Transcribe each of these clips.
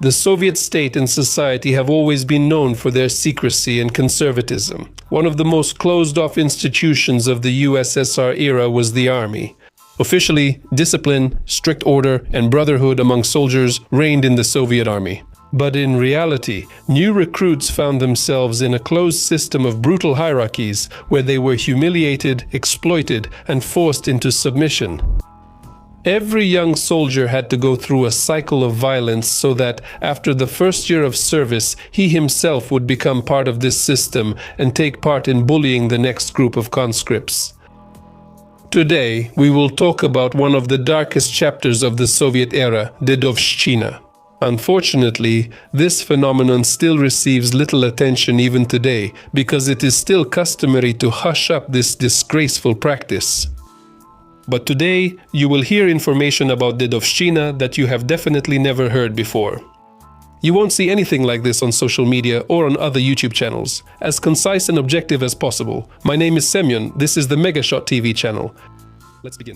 The Soviet state and society have always been known for their secrecy and conservatism. One of the most closed-off institutions of the USSR era was the army. Officially, discipline, strict order, and brotherhood among soldiers reigned in the Soviet army. But in reality, new recruits found themselves in a closed system of brutal hierarchies where they were humiliated, exploited, and forced into submission. Every young soldier had to go through a cycle of violence so that, after the first year of service, he himself would become part of this system and take part in bullying the next group of conscripts. Today, we will talk about one of the darkest chapters of the Soviet era, Dedovshchina. Unfortunately, this phenomenon still receives little attention even today because it is still customary to hush up this disgraceful practice. But today, you will hear information about Dedovshchina that you have definitely never heard before. You won't see anything like this on social media or on other YouTube channels. As concise and objective as possible. My name is Semyon, this is the Megashot TV channel. Let's begin.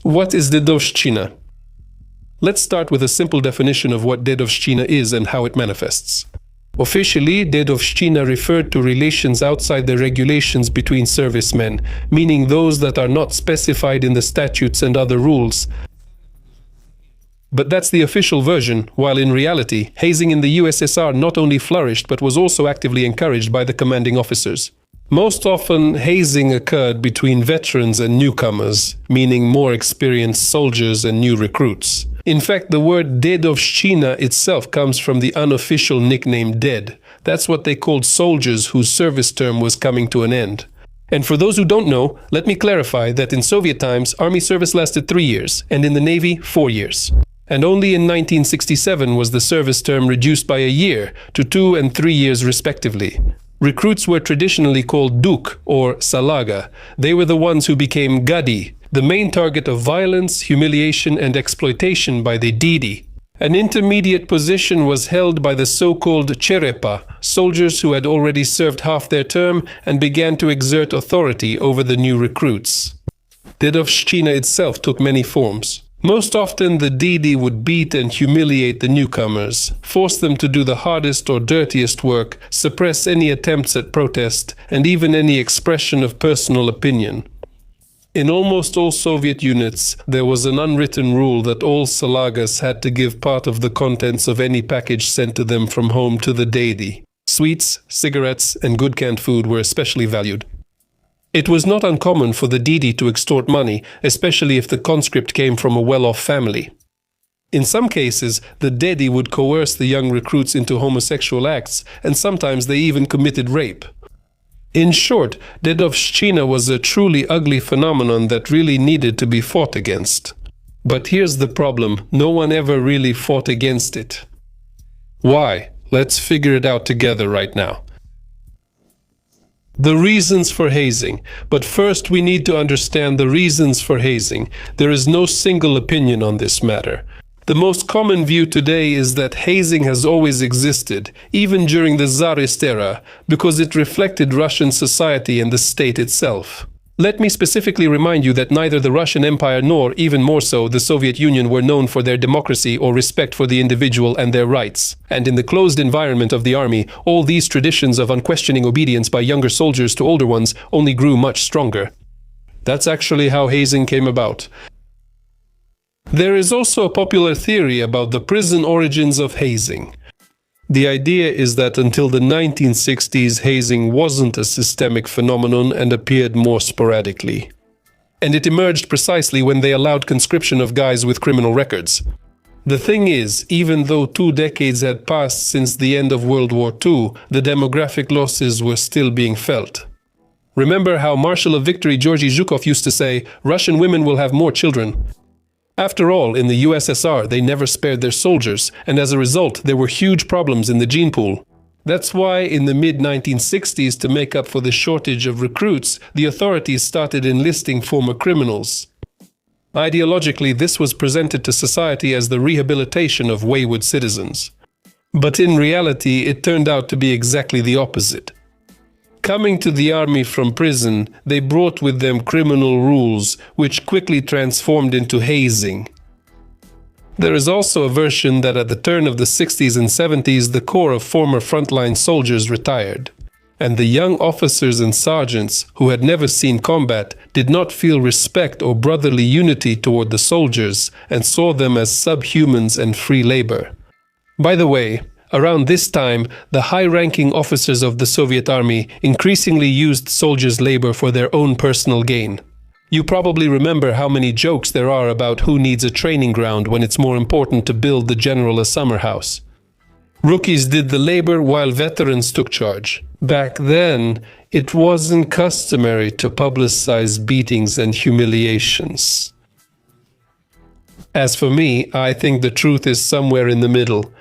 What is Dedovshchina? Let's start with a simple definition of what Dedovshchina is and how it manifests. Officially, Dedovshchina referred to relations outside the regulations between servicemen, meaning those that are not specified in the statutes and other rules. But that's the official version, while in reality, hazing in the USSR not only flourished but was also actively encouraged by the commanding officers. Most often, hazing occurred between veterans and newcomers, meaning more experienced soldiers and new recruits. In fact, the word Dedovshchina itself comes from the unofficial nickname Ded. That's what they called soldiers whose service term was coming to an end. And for those who don't know, let me clarify that in Soviet times, army service lasted 3 years, and in the Navy, 4 years. And only in 1967 was the service term reduced by a year to 2 and 3 years respectively. Recruits were traditionally called Duk or Salaga. They were the ones who became Gadi, the main target of violence, humiliation, and exploitation by the Didi. An intermediate position was held by the so-called Cherepa, soldiers who had already served half their term and began to exert authority over the new recruits. Dedovshchina itself took many forms. Most often, the Didi would beat and humiliate the newcomers, force them to do the hardest or dirtiest work, suppress any attempts at protest, and even any expression of personal opinion. In almost all Soviet units, there was an unwritten rule that all Salagas had to give part of the contents of any package sent to them from home to the Didi. Sweets, cigarettes, and good canned food were especially valued. It was not uncommon for the Didi to extort money, especially if the conscript came from a well-off family. In some cases, the Dedi would coerce the young recruits into homosexual acts, and sometimes they even committed rape. In short, Dedovshchina was a truly ugly phenomenon that really needed to be fought against. But here's the problem, no one ever really fought against it. Why? Let's figure it out together right now. The reasons for hazing. But first we need to understand the reasons for hazing. There is no single opinion on this matter. The most common view today is that hazing has always existed, even during the Tsarist era, because it reflected Russian society and the state itself. Let me specifically remind you that neither the Russian Empire nor, even more so, the Soviet Union were known for their democracy or respect for the individual and their rights. And in the closed environment of the army, all these traditions of unquestioning obedience by younger soldiers to older ones only grew much stronger. That's actually how hazing came about. There is also a popular theory about the prison origins of hazing. The idea is that until the 1960s, hazing wasn't a systemic phenomenon and appeared more sporadically. And it emerged precisely when they allowed conscription of guys with criminal records. The thing is, even though 2 decades had passed since the end of World War II, the demographic losses were still being felt. Remember how Marshal of Victory Georgy Zhukov used to say, "Russian women will have more children." After all, in the USSR, they never spared their soldiers, and as a result, there were huge problems in the gene pool. That's why in the mid-1960s, to make up for the shortage of recruits, the authorities started enlisting former criminals. Ideologically, this was presented to society as the rehabilitation of wayward citizens. But in reality, it turned out to be exactly the opposite. Coming to the army from prison, they brought with them criminal rules, which quickly transformed into hazing. There is also a version that at the turn of the 60s and 70s, the corps of former frontline soldiers retired, and the young officers and sergeants who had never seen combat did not feel respect or brotherly unity toward the soldiers and saw them as subhumans and free labor. By the way, around this time, the high-ranking officers of the Soviet army increasingly used soldiers' labor for their own personal gain. You probably remember how many jokes there are about who needs a training ground when it's more important to build the general a summer house. Rookies did the labor while veterans took charge. Back then, it wasn't customary to publicize beatings and humiliations. As for me, I think the truth is somewhere in the middle.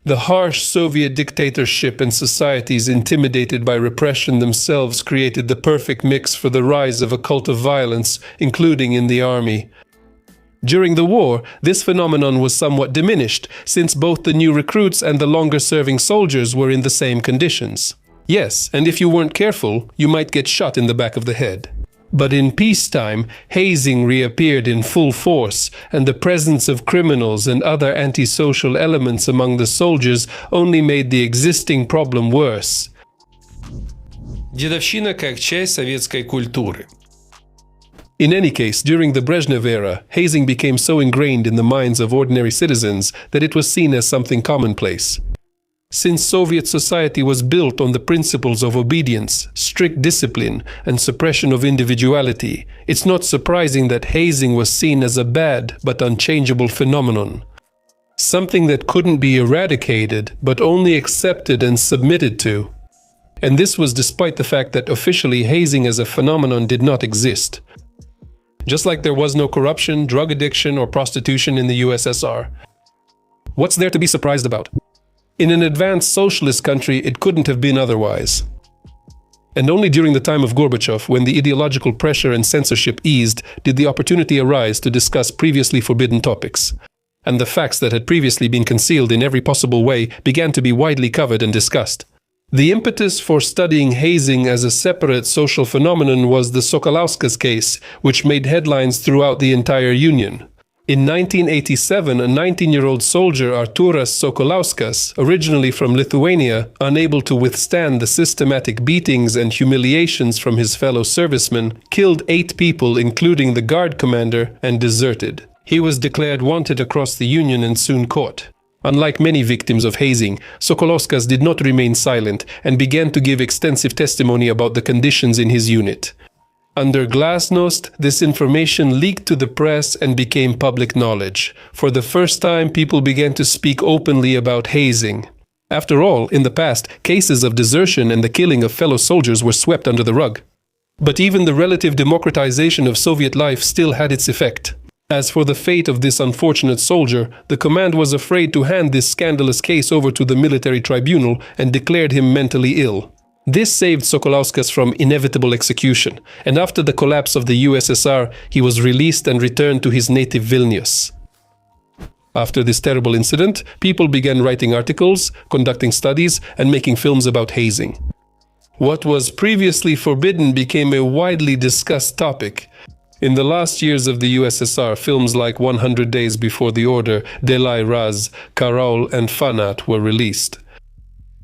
The harsh Soviet dictatorship and societies intimidated by repression themselves created the perfect mix for the rise of a cult of violence, including in the army. During the war, this phenomenon was somewhat diminished, since both the new recruits and the longer-serving soldiers were in the same conditions. Yes, and if you weren't careful, you might get shot in the back of the head. But in peacetime, hazing reappeared in full force, and the presence of criminals and other antisocial elements among the soldiers only made the existing problem worse. Дедовщина как часть советской культуры. In any case, during the Brezhnev era, hazing became so ingrained in the minds of ordinary citizens that it was seen as something commonplace. Since Soviet society was built on the principles of obedience, strict discipline, and suppression of individuality, it's not surprising that hazing was seen as a bad but unchangeable phenomenon. Something that couldn't be eradicated, but only accepted and submitted to. And this was despite the fact that officially hazing as a phenomenon did not exist. Just like there was no corruption, drug addiction, or prostitution in the USSR. What's there to be surprised about? In an advanced socialist country, it couldn't have been otherwise. And only during the time of Gorbachev, when the ideological pressure and censorship eased, did the opportunity arise to discuss previously forbidden topics. And the facts that had previously been concealed in every possible way began to be widely covered and discussed. The impetus for studying hazing as a separate social phenomenon was the Sokolauskas case, which made headlines throughout the entire Union. In 1987, a 19-year-old soldier, Arturas Sokolauskas, originally from Lithuania, unable to withstand the systematic beatings and humiliations from his fellow servicemen, killed 8 people, including the guard commander, and deserted. He was declared wanted across the Union and soon caught. Unlike many victims of hazing, Sokolauskas did not remain silent and began to give extensive testimony about the conditions in his unit. Under Glasnost, this information leaked to the press and became public knowledge. For the first time, people began to speak openly about hazing. After all, in the past, cases of desertion and the killing of fellow soldiers were swept under the rug. But even the relative democratization of Soviet life still had its effect. As for the fate of this unfortunate soldier, the command was afraid to hand this scandalous case over to the military tribunal and declared him mentally ill. This saved Sokolauskas from inevitable execution, and after the collapse of the USSR, he was released and returned to his native Vilnius. After this terrible incident, people began writing articles, conducting studies, and making films about hazing. What was previously forbidden became a widely discussed topic. In the last years of the USSR, films like 100 Days Before the Order, Delay Raz, Karaul, and Fanat were released.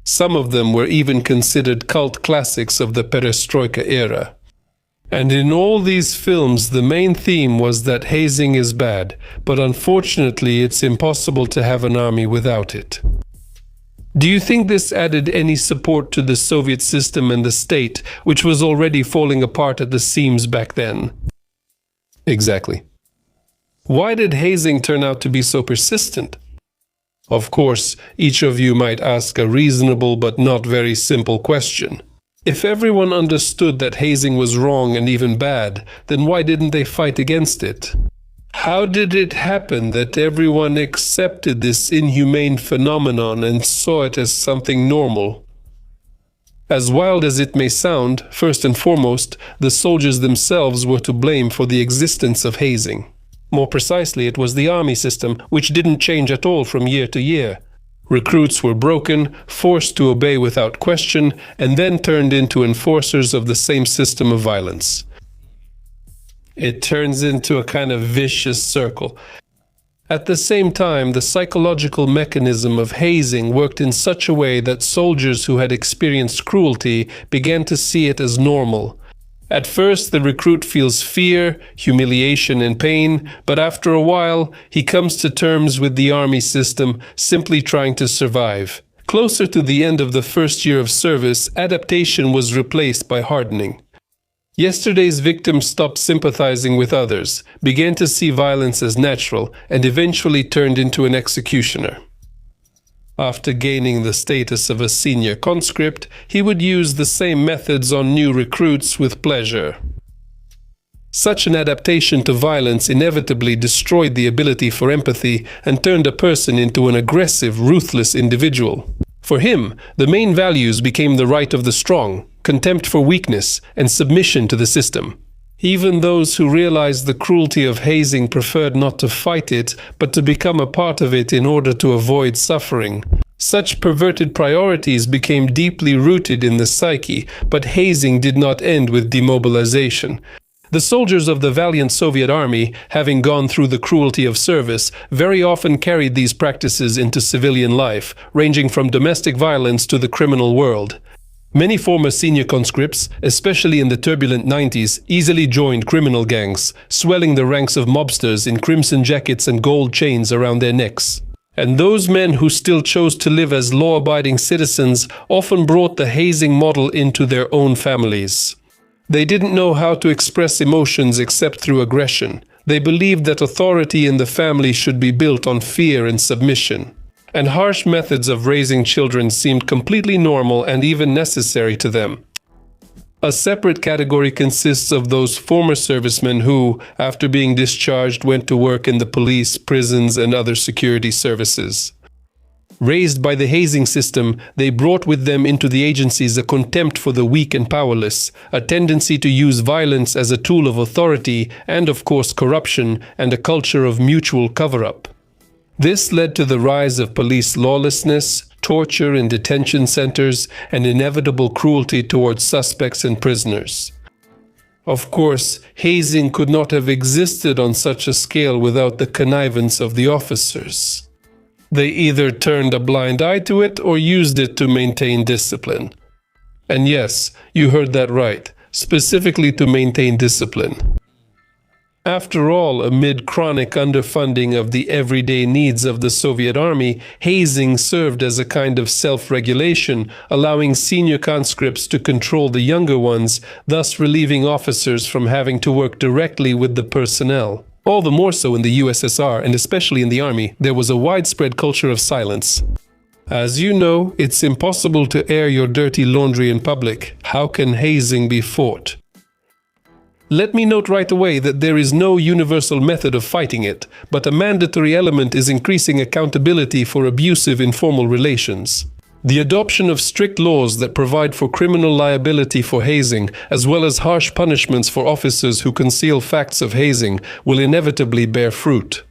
Some of them were even considered cult classics of the Perestroika era. And in all these films, the main theme was that hazing is bad, but unfortunately it's impossible to have an army without it. Do you think this added any support to the Soviet system and the state, which was already falling apart at the seams back then? Exactly. Why did hazing turn out to be so persistent? Of course, each of you might ask a reasonable but not very simple question. If everyone understood that hazing was wrong and even bad, then why didn't they fight against it? How did it happen that everyone accepted this inhumane phenomenon and saw it as something normal? As wild as it may sound, first and foremost, the soldiers themselves were to blame for the existence of hazing. More precisely, it was the army system, which didn't change at all from year to year. Recruits were broken, forced to obey without question, and then turned into enforcers of the same system of violence. It turns into a kind of vicious circle. At the same time, the psychological mechanism of hazing worked in such a way that soldiers who had experienced cruelty began to see it as normal. At first, the recruit feels fear, humiliation, and pain, but after a while, he comes to terms with the army system, simply trying to survive. Closer to the end of the first year of service, adaptation was replaced by hardening. Yesterday's victims stopped sympathizing with others, began to see violence as natural, and eventually turned into an executioner. After gaining the status of a senior conscript, he would use the same methods on new recruits with pleasure. Such an adaptation to violence inevitably destroyed the ability for empathy and turned a person into an aggressive, ruthless individual. For him, the main values became the right of the strong, contempt for weakness, and submission to the system. Even those who realized the cruelty of hazing preferred not to fight it, but to become a part of it in order to avoid suffering. Such perverted priorities became deeply rooted in the psyche, but hazing did not end with demobilization. The soldiers of the valiant Soviet army, having gone through the cruelty of service, very often carried these practices into civilian life, ranging from domestic violence to the criminal world. Many former senior conscripts, especially in the turbulent 90s, easily joined criminal gangs, swelling the ranks of mobsters in crimson jackets and gold chains around their necks. And those men who still chose to live as law-abiding citizens often brought the hazing model into their own families. They didn't know how to express emotions except through aggression. They believed that authority in the family should be built on fear and submission. And harsh methods of raising children seemed completely normal and even necessary to them. A separate category consists of those former servicemen who, after being discharged, went to work in the police, prisons, and other security services. Raised by the hazing system, they brought with them into the agencies a contempt for the weak and powerless, a tendency to use violence as a tool of authority, and of course corruption, and a culture of mutual cover-up. This led to the rise of police lawlessness, torture in detention centers, and inevitable cruelty towards suspects and prisoners. Of course, hazing could not have existed on such a scale without the connivance of the officers. They either turned a blind eye to it or used it to maintain discipline. And yes, you heard that right, specifically to maintain discipline. After all, amid chronic underfunding of the everyday needs of the Soviet army, hazing served as a kind of self-regulation, allowing senior conscripts to control the younger ones, thus relieving officers from having to work directly with the personnel. All the more so in the USSR, and especially in the army, there was a widespread culture of silence. As you know, it's impossible to air your dirty laundry in public. How can hazing be fought? Let me note right away that there is no universal method of fighting it, but a mandatory element is increasing accountability for abusive informal relations. The adoption of strict laws that provide for criminal liability for hazing, as well as harsh punishments for officers who conceal facts of hazing, will inevitably bear fruit.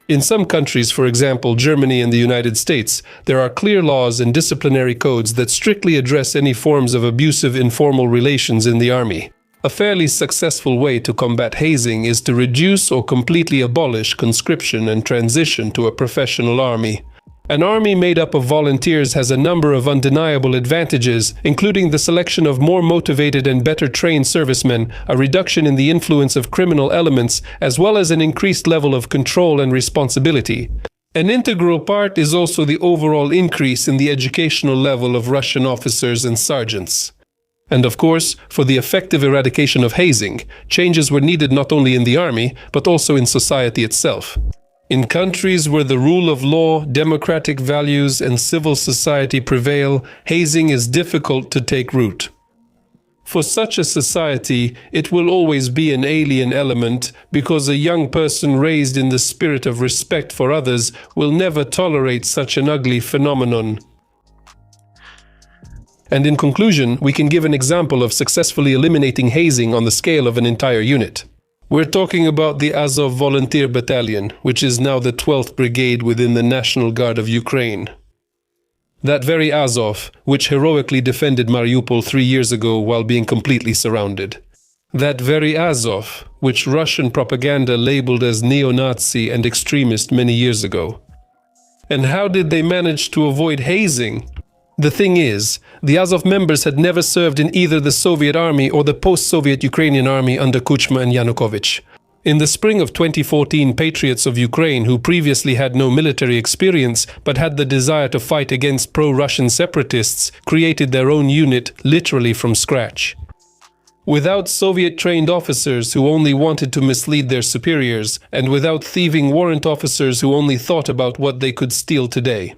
In some countries, for example Germany and the United States, there are clear laws and disciplinary codes that strictly address any forms of abusive informal relations in the army. A fairly successful way to combat hazing is to reduce or completely abolish conscription and transition to a professional army. An army made up of volunteers has a number of undeniable advantages, including the selection of more motivated and better trained servicemen, a reduction in the influence of criminal elements, as well as an increased level of control and responsibility. An integral part is also the overall increase in the educational level of Russian officers and sergeants. And of course, for the effective eradication of hazing, changes were needed not only in the army, but also in society itself. In countries where the rule of law, democratic values, and civil society prevail, hazing is difficult to take root. For such a society, it will always be an alien element because a young person raised in the spirit of respect for others will never tolerate such an ugly phenomenon. And in conclusion, we can give an example of successfully eliminating hazing on the scale of an entire unit. We're talking about the Azov Volunteer Battalion, which is now the 12th Brigade within the National Guard of Ukraine. That very Azov, which heroically defended Mariupol 3 years ago while being completely surrounded. That very Azov, which Russian propaganda labeled as neo-Nazi and extremist many years ago. And how did they manage to avoid hazing? The thing is, the Azov members had never served in either the Soviet army or the post-Soviet Ukrainian army under Kuchma and Yanukovych. In the spring of 2014, patriots of Ukraine who previously had no military experience but had the desire to fight against pro-Russian separatists created their own unit literally from scratch. Without Soviet-trained officers who only wanted to mislead their superiors, and without thieving warrant officers who only thought about what they could steal today.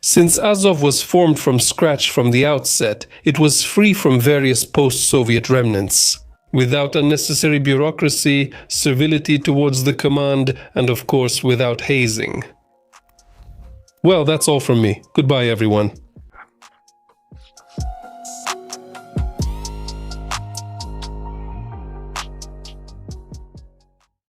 Since Azov was formed from scratch from the outset, it was free from various post-Soviet remnants, without unnecessary bureaucracy, servility towards the command, and of course without hazing. Well, that's all from me. Goodbye, everyone.